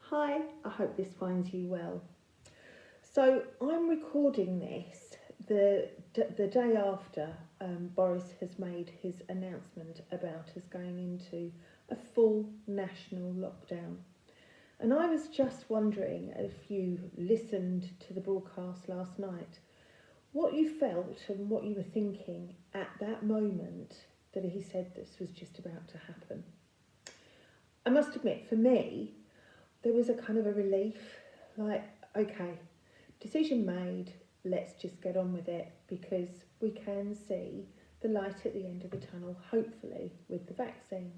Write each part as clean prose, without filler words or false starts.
Hi, I hope this finds you well. So I'm recording this the day after Boris has made his announcement about us going into a full national lockdown. And I was just wondering if you listened to the broadcast last night, what you felt and what you were thinking at that moment that he said this was just about to happen. I must admit, for me, there was a kind of a relief, like, okay, decision made, let's just get on with it because we can see the light at the end of the tunnel, hopefully, with the vaccine.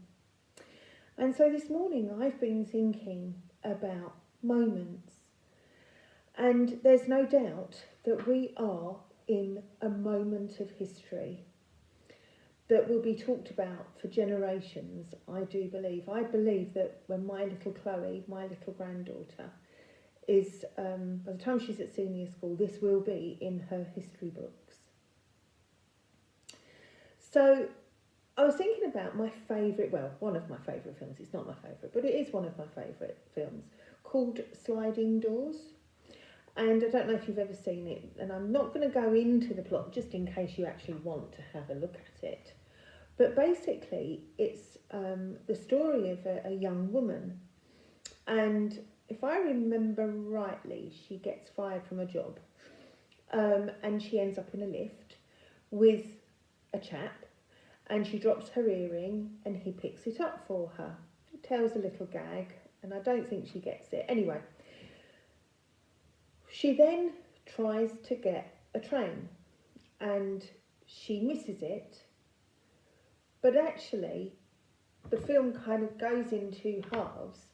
And so this morning I've been thinking about moments, and there's no doubt that we are in a moment of history that will be talked about for generations, I do believe. I believe that when my little Chloe, my little granddaughter, is, by the time she's at senior school, this will be in her history books. So I was thinking about my favourite, well, one of my favourite films. It's not my favourite, but it is one of my favourite films, called Sliding Doors. And I don't know if you've ever seen it, and I'm not going to go into the plot just in case you actually want to have a look at it. But basically, it's the story of a young woman, and if I remember rightly, she gets fired from a job, and she ends up in a lift with a chap, and she drops her earring, and he picks it up for her. He tells a little gag, and I don't think she gets it. Anyway, she then tries to get a train, and she misses it, but actually the film kind of goes in two halves,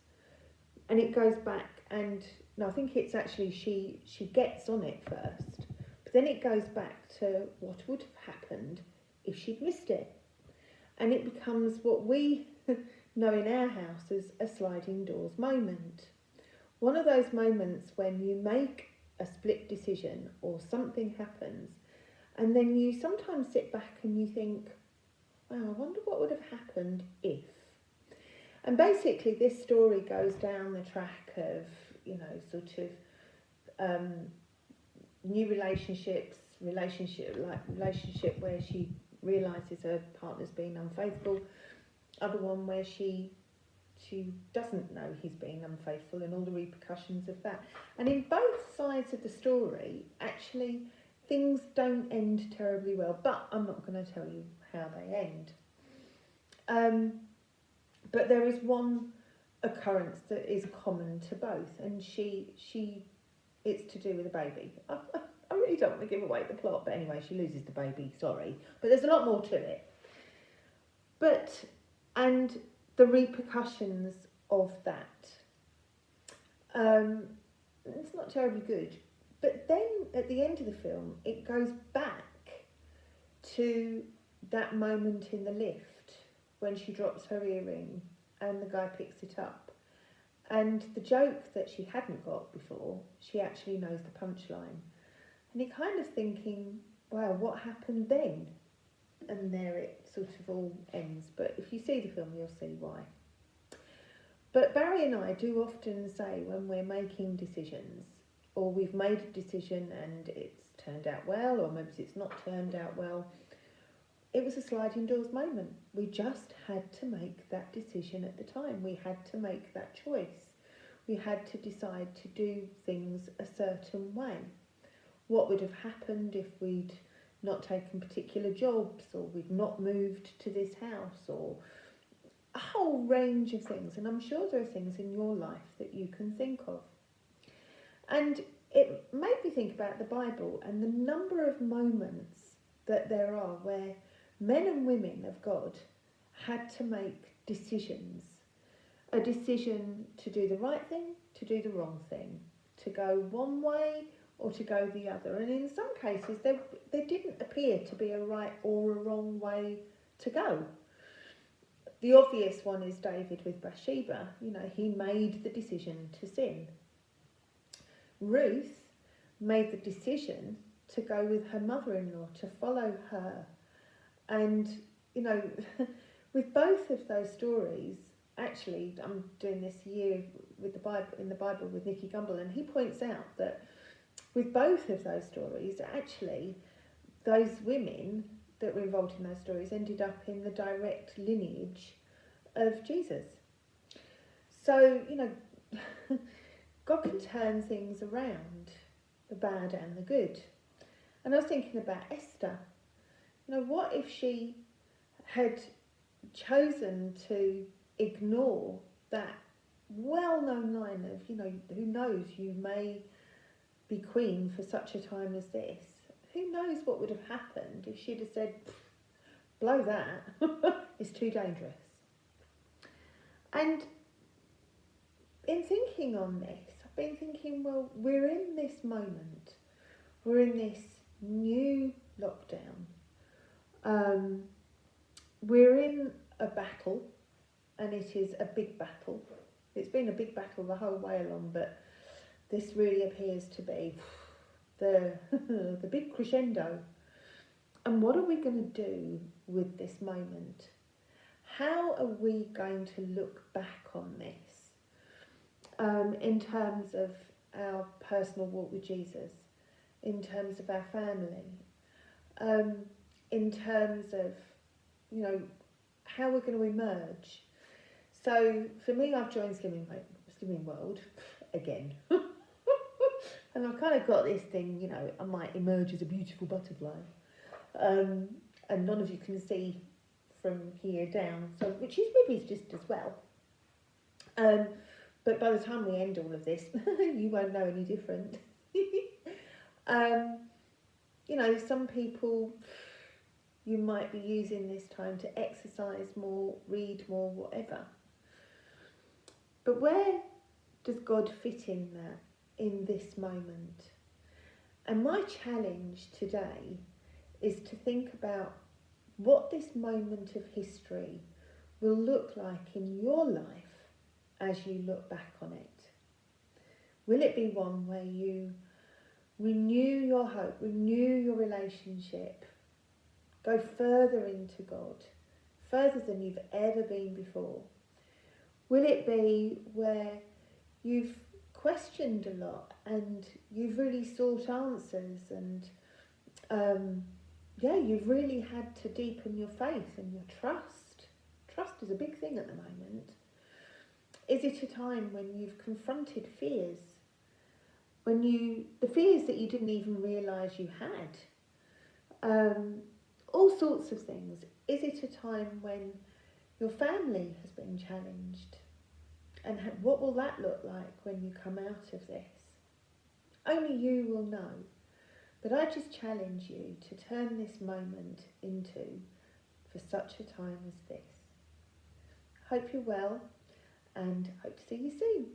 and it goes back, and no, I think it's actually she gets on it first, but then it goes back to what would have happened if she'd missed it, and it becomes what we know in our house as a sliding doors moment. One of those moments when you make a split decision or something happens, and then you sometimes sit back and you think, wow, I wonder what would have happened if. And basically this story goes down the track of, sort of new relationship where she realises her partner's being unfaithful, other one where she doesn't know he's being unfaithful and all the repercussions of that. And in both sides of the story, actually, things don't end terribly well, but I'm not going to tell you how they end. But there is one occurrence that is common to both, and it's to do with a baby. I really don't want to give away the plot, but anyway, she loses the baby, sorry. But there's a lot more to it. And the repercussions of that, it's not terribly good. But then at the end of the film, it goes back to that moment in the lift when she drops her earring and the guy picks it up. And the joke that she hadn't got before, she actually knows the punchline. And you're kind of thinking, wow, what happened then? And there it sort of all ends. But if you see the film, you'll see why. But Barry and I do often say when we're making decisions, or we've made a decision and it's turned out well, or maybe it's not turned out well, it was a sliding doors moment. We just had to make that decision at the time. We had to make that choice. We had to decide to do things a certain way. What would have happened if we'd not taken particular jobs, or we'd not moved to this house, or a whole range of things. And I'm sure there are things in your life that you can think of. And it made me think about the Bible and the number of moments that there are where men and women of God had to make decisions. A decision to do the right thing, to do the wrong thing, to go one way or to go the other. And in some cases, there didn't appear to be a right or a wrong way to go. The obvious one is David with Bathsheba. He made the decision to sin. Ruth made the decision to go with her mother-in-law, to follow her. And, with both of those stories, actually, I'm doing this year with the Bible, in the Bible with Nicky Gumbel, and he points out that with both of those stories, actually, those women that were involved in those stories ended up in the direct lineage of Jesus. So, God can turn things around, the bad and the good. And I was thinking about Esther. What if she had chosen to ignore that well-known line of, who knows, you may be queen for such a time as this. Who knows what would have happened if she'd have said, blow that, it's too dangerous. And in thinking on this, I've been thinking, well, we're in this moment. We're in this new lockdown. We're in a battle, and it is a big battle. It's been a big battle the whole way along, but this really appears to be the the big crescendo. And what are we going to do with this moment? How are we going to look back on this in terms of our personal walk with Jesus, in terms of our family, in terms of, how we're going to emerge? So for me, I've joined Slimming World again. And I've kind of got this thing, I might emerge as a beautiful butterfly. And none of you can see from here down, so which is maybe just as well. But by the time we end all of this, you won't know any different. Some people, you might be using this time to exercise more, read more, whatever. But where does God fit in that, in this moment? And my challenge today is to think about what this moment of history will look like in your life as you look back on it. Will it be one where you renew your hope, renew your relationship, go further into God, further than you've ever been before? Will it be where you've questioned a lot and you've really sought answers and you've really had to deepen your faith and your trust? Trust is a big thing at the moment. Is it a time when you've confronted fears? The fears that you didn't even realise you had? All sorts of things. Is it a time when your family has been challenged? And what will that look like when you come out of this? Only you will know. But I just challenge you to turn this moment into for such a time as this. Hope you're well, and hope to see you soon.